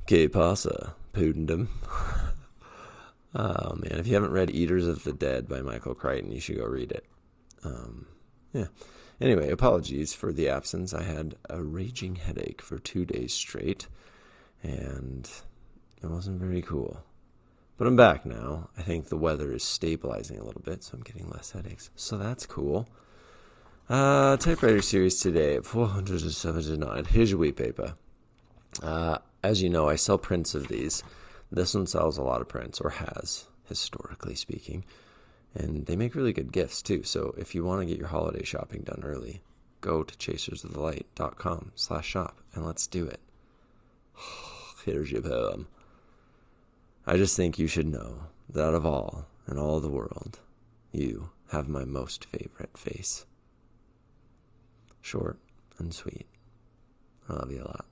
Que pasa, Pudendum? Oh man, if you haven't read Eaters of the Dead by Michael Crichton, you should go read it. Yeah. Anyway, apologies for the absence. I had a raging headache for 2 days straight, and it wasn't very cool. But I'm back now. I think the weather is stabilizing a little bit, so I'm getting less headaches. So that's cool. Typewriter Series today at 479. Here's your wheat paper. As you know, I sell prints of these. This one sells a lot of prints, or has, historically speaking. And they make really good gifts, too. So if you want to get your holiday shopping done early, go to chasersofthelight.com/shop, and let's do it. Here's your poem. I just think you should know that out of all, in all the world, you have my most favorite face. Short and sweet. I love you a lot.